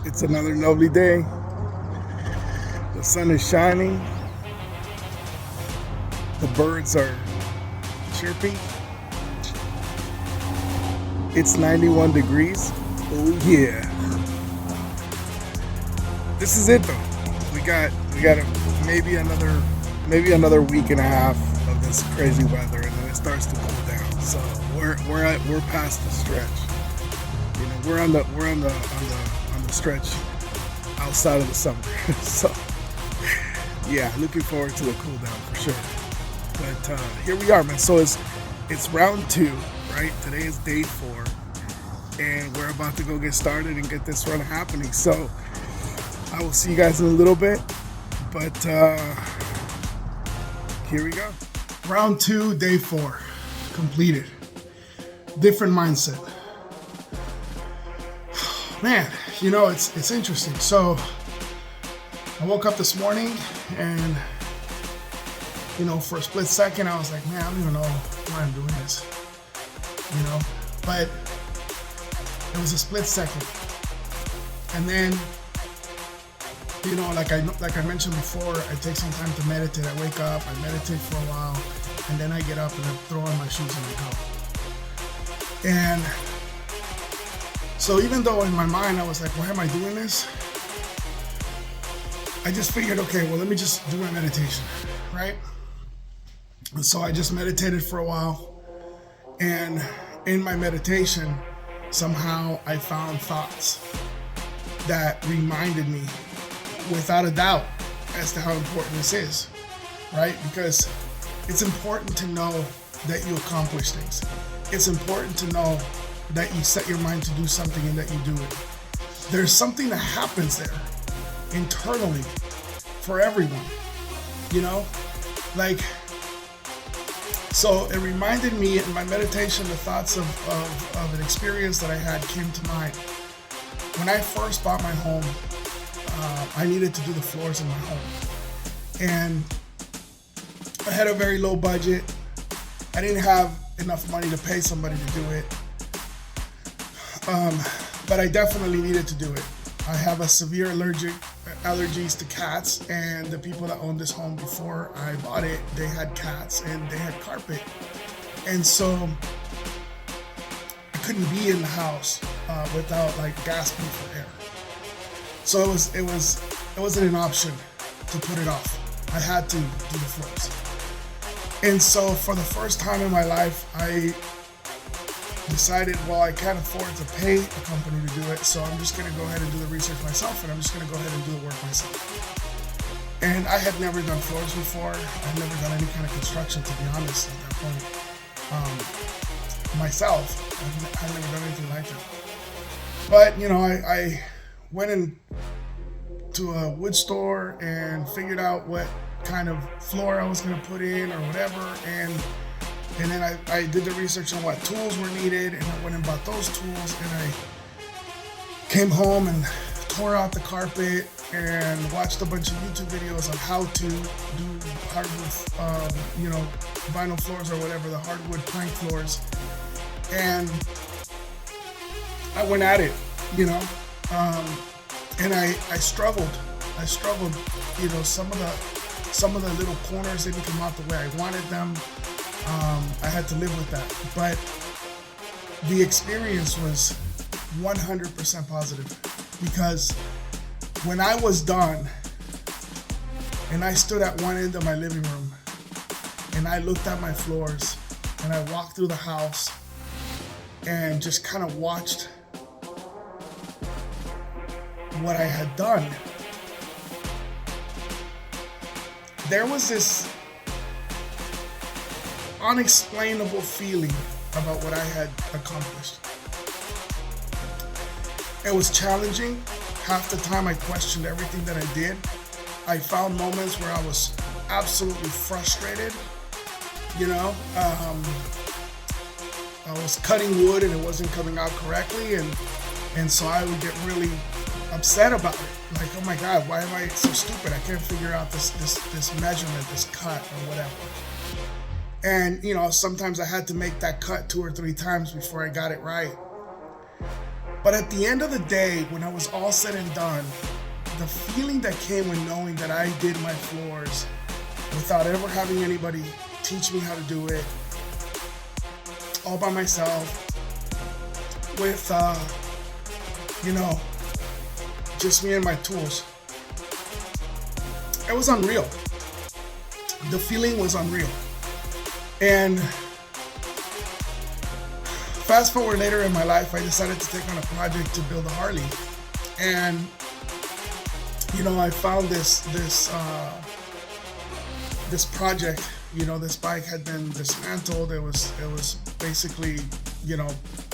It's another lovely day. The sun is shining. The birds are chirping. It's 91 degrees. Oh yeah. This is it though. We got maybe another week and a half of this crazy weather, and then it starts to cool down. So we're past the stretch. You know, we're on the stretch outside of the summer. So yeah, looking forward to the cool down for sure. But here we are, man. So it's round 2, right? Today is day 4, and we're about to go get started and get this run happening. So I will see you guys in a little bit, but here we go. Round 2, day 4, completed. Different mindset. Man, you know, it's interesting. So I woke up this morning and, you know, for a split second, I was like, man, I don't even know why I'm doing this, you know, but it was a split second. And then, you know, like I mentioned before, I take some time to meditate. I wake up, I meditate for a while, and then I get up and I throw on my shoes and I go. And so even though in my mind I was like, why am I doing this? I just figured, okay, well, let me just do my meditation, right? And so I just meditated for a while, and in my meditation, somehow I found thoughts that reminded me, without a doubt, as to how important this is, right? Because it's important to know that you accomplish things. It's important to know that you set your mind to do something and that you do it. There's something that happens there internally for everyone, you know? Like, so it reminded me in my meditation, the thoughts of an experience that I had came to mind. When I first bought my home, I needed to do the floors in my home. And I had a very low budget. I didn't have enough money to pay somebody to do it. But I definitely needed to do it. I have a severe allergies to cats, and the people that owned this home before I bought it, they had cats and they had carpet. And so I couldn't be in the house without like gasping for air. So it wasn't an option to put it off. I had to do the floors. And so for the first time in my life, I decided, well, I can't afford to pay a company to do it, so I'm just going to go ahead and do the research myself, and I'm just going to go ahead and do the work myself. And I had never done floors before. I'd never done any kind of construction, to be honest, at that point. Myself, I'd never done anything like that. But, you know, I went into a wood store and figured out what kind of floor I was going to put in or whatever, and then I did the research on what tools were needed, and I went and bought those tools, and I came home and tore out the carpet and watched a bunch of YouTube videos on how to do hardwood, vinyl floors or whatever, the hardwood plank floors. And I went at it, you know, and I struggled, you know, some of the little corners didn't come out the way I wanted them. I had to live with that, but the experience was 100% positive, because when I was done and I stood at one end of my living room and I looked at my floors and I walked through the house and just kind of watched what I had done, there was this unexplainable feeling about what I had accomplished. It was challenging. Half the time I questioned everything that I did. I found moments where I was absolutely frustrated. You know, I was cutting wood and it wasn't coming out correctly, and so I would get really upset about it. Like, oh my God, why am I so stupid? I can't figure out this measurement, this cut or whatever. And, you know, sometimes I had to make that cut 2 or 3 times before I got it right. But at the end of the day, when I was all said and done, the feeling that came when knowing that I did my floors without ever having anybody teach me how to do it, all by myself, with, just me and my tools. It was unreal. The feeling was unreal. And fast forward later in my life, I decided to take on a project to build a Harley. And, I found this project. This bike had been dismantled. It was basically,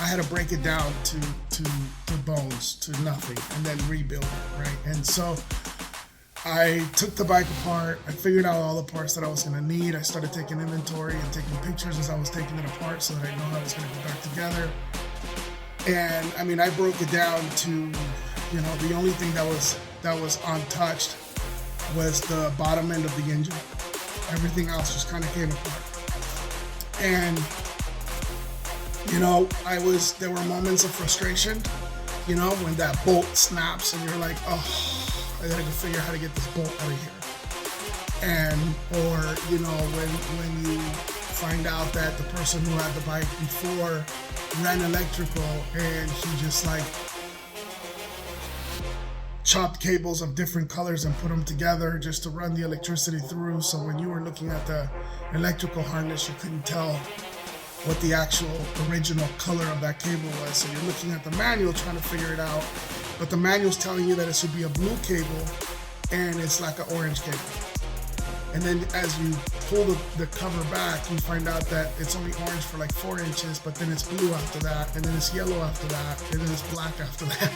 I had to break it down to bones, to nothing, and then rebuild it, right? And so I took the bike apart. I figured out all the parts that I was going to need. I started taking inventory and taking pictures as I was taking it apart so that I know how it was going to go back together. And I broke it down to, the only thing that was untouched was the bottom end of the engine. Everything else just kind of came apart. And, there were moments of frustration, when that bolt snaps and you're like, oh, I gotta go figure out how to get this bolt out of here. And, or, when you find out that the person who had the bike before ran electrical and he just chopped cables of different colors and put them together just to run the electricity through. So when you were looking at the electrical harness, you couldn't tell what the actual original color of that cable was. So you're looking at the manual trying to figure it out, but the manual's telling you that it should be a blue cable and it's like an orange cable. And then as you pull the cover back, you find out that it's only orange for 4 inches, but then it's blue after that, and then it's yellow after that, and then it's black after that.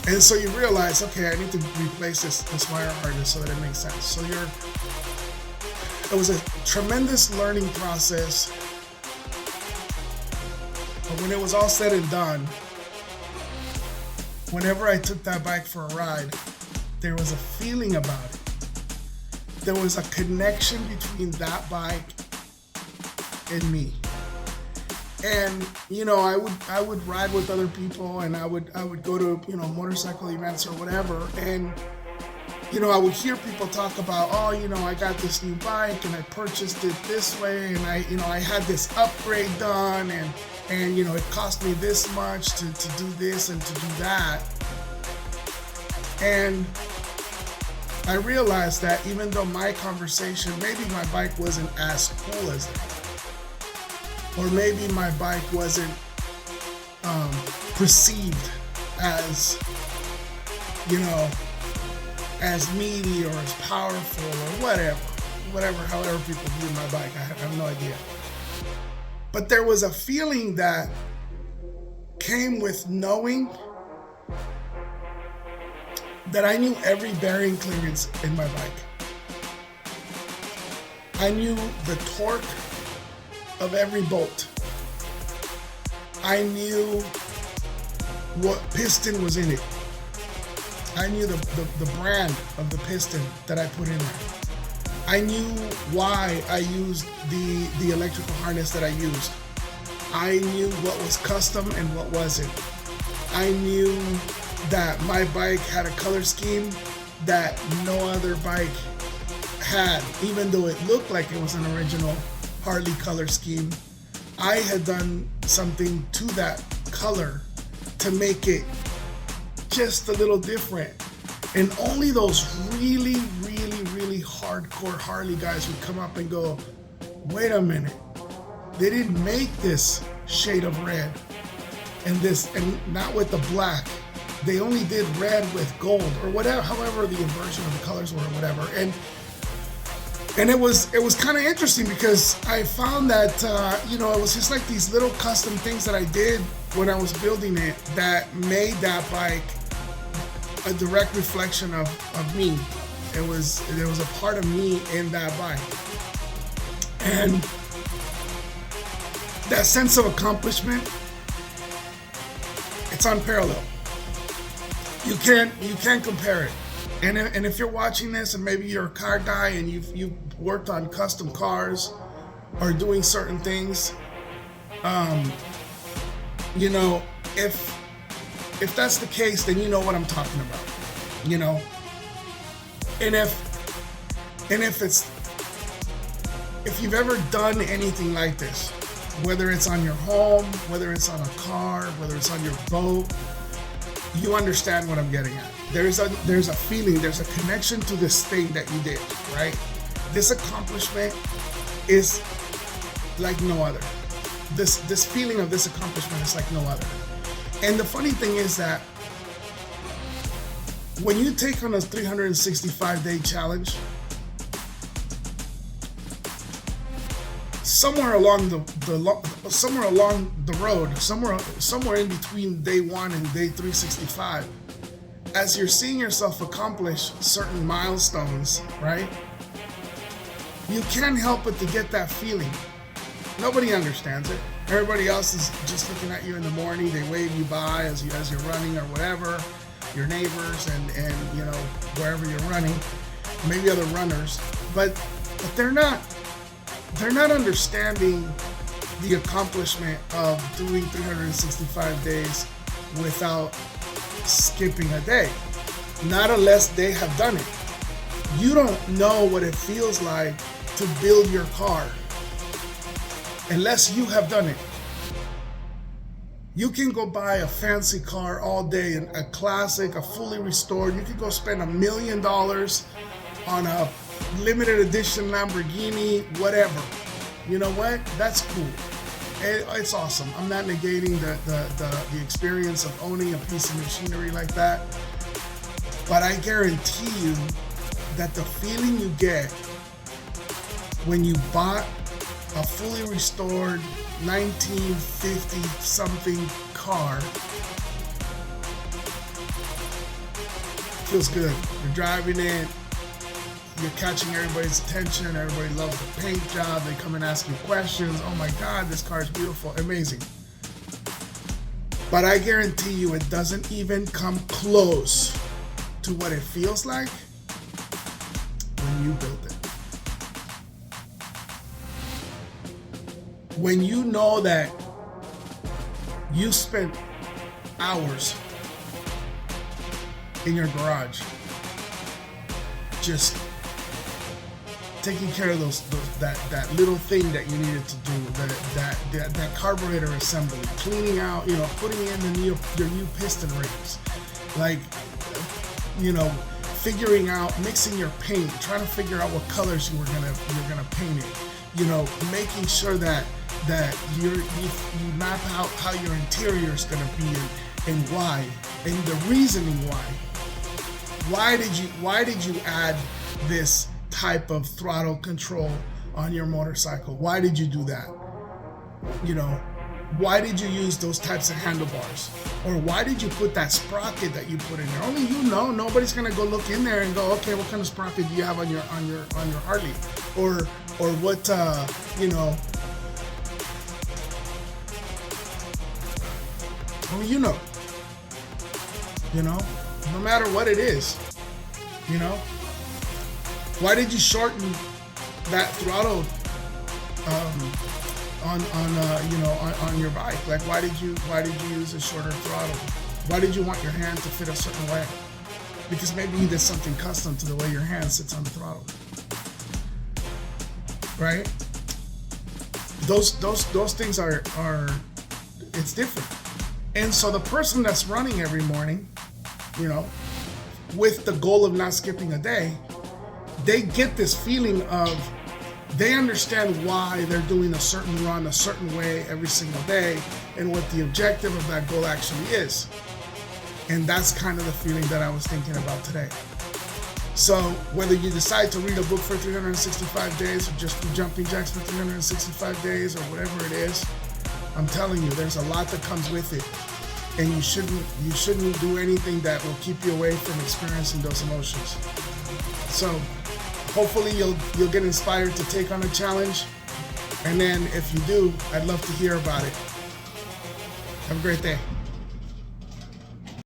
And so you realize, okay, I need to replace this wire harness so that it makes sense. So it was a tremendous learning process. But when it was all said and done, whenever I took that bike for a ride, there was a feeling about it. There was a connection between that bike and me. And I would ride with other people, and I would go to motorcycle events or whatever, and I would hear people talk about, I got this new bike and I purchased it this way, and I had this upgrade done, and it cost me this much to do this and to do that. And I realized that even though my conversation, maybe my bike wasn't as cool as that, or maybe my bike wasn't perceived as, as meaty or as powerful or however people view my bike, I have no idea. But there was a feeling that came with knowing that I knew every bearing clearance in my bike. I knew the torque of every bolt. I knew what piston was in it. I knew the brand of the piston that I put in there. I knew why I used the electrical harness that I used. I knew what was custom and what wasn't. I knew that my bike had a color scheme that no other bike had, even though it looked like it was an original Harley color scheme. I had done something to that color to make it just a little different. And only those really, really, really hardcore Harley guys would come up and go, wait a minute, they didn't make this shade of red and not with the black. They only did red with gold or whatever, however the inversion of the colors were or whatever. And it was kind of interesting because I found that, it was just like these little custom things that I did when I was building it that made that bike a direct reflection of me. There was a part of me in that bike. And that sense of accomplishment, it's unparalleled. You can't compare it. And if you're watching this and maybe you're a car guy and you've worked on custom cars or doing certain things, if that's the case, then you know what I'm talking about, you know. And if you've ever done anything like this, whether it's on your home, whether it's on a car, whether it's on your boat, you understand what I'm getting at. There's a feeling, there's a connection to this thing that you did, right? This accomplishment is like no other. This feeling of this accomplishment is like no other. And the funny thing is that when you take on a 365-day challenge, somewhere along the road, somewhere in between day 1 and day 365, as you're seeing yourself accomplish certain milestones, right? You can't help but to get that feeling. Nobody understands it. Everybody else is just looking at you in the morning. They wave you by as you're running or whatever. Your neighbors and you know, wherever you're running, maybe other runners, but they're not understanding the accomplishment of doing 365 days without skipping a day. Not unless they have done it. You don't know what it feels like to build your car unless you have done it. You can go buy a fancy car all day, and a classic, a fully restored. You can go spend $1 million on a limited edition Lamborghini, whatever. You know what? That's cool. It's awesome. I'm not negating the experience of owning a piece of machinery like that. But I guarantee you that the feeling you get when you bought a fully restored 1950 something car feels good. You're driving it, you're catching everybody's attention, everybody loves the paint job, they come and ask you questions. Oh my God, this car is beautiful, amazing. But I guarantee you it doesn't even come close to what it feels like when you build it. When you know that you spent hours in your garage just taking care of that little thing that you needed to do, that carburetor assembly, cleaning out, you know, putting in your new piston rings, like, you know, figuring out, mixing your paint, trying to figure out what colors you're gonna paint it, you know, making sure that you map out how your interior is gonna be and why, and the reasoning why. Why did you add this type of throttle control on your motorcycle? Why did you do that? You know, why did you use those types of handlebars? Or why did you put that sprocket that you put in there? Only you know. Nobody's gonna go look in there and go, okay, what kind of sprocket do you have on your Harley? Or what you know. Only you know. You know, no matter what it is, you know. Why did you shorten that throttle on your bike? Like, why did you use a shorter throttle? Why did you want your hand to fit a certain way? Because maybe you did something custom to the way your hand sits on the throttle, right? Those things are it's different. And so the person that's running every morning, you know, with the goal of not skipping a day, they get this feeling of, they understand why they're doing a certain run a certain way every single day and what the objective of that goal actually is. And that's kind of the feeling that I was thinking about today. So whether you decide to read a book for 365 days or just do jumping jacks for 365 days or whatever it is, I'm telling you, there's a lot that comes with it. And you shouldn't do anything that will keep you away from experiencing those emotions. So hopefully you'll get inspired to take on a challenge. And then if you do, I'd love to hear about it. Have a great day.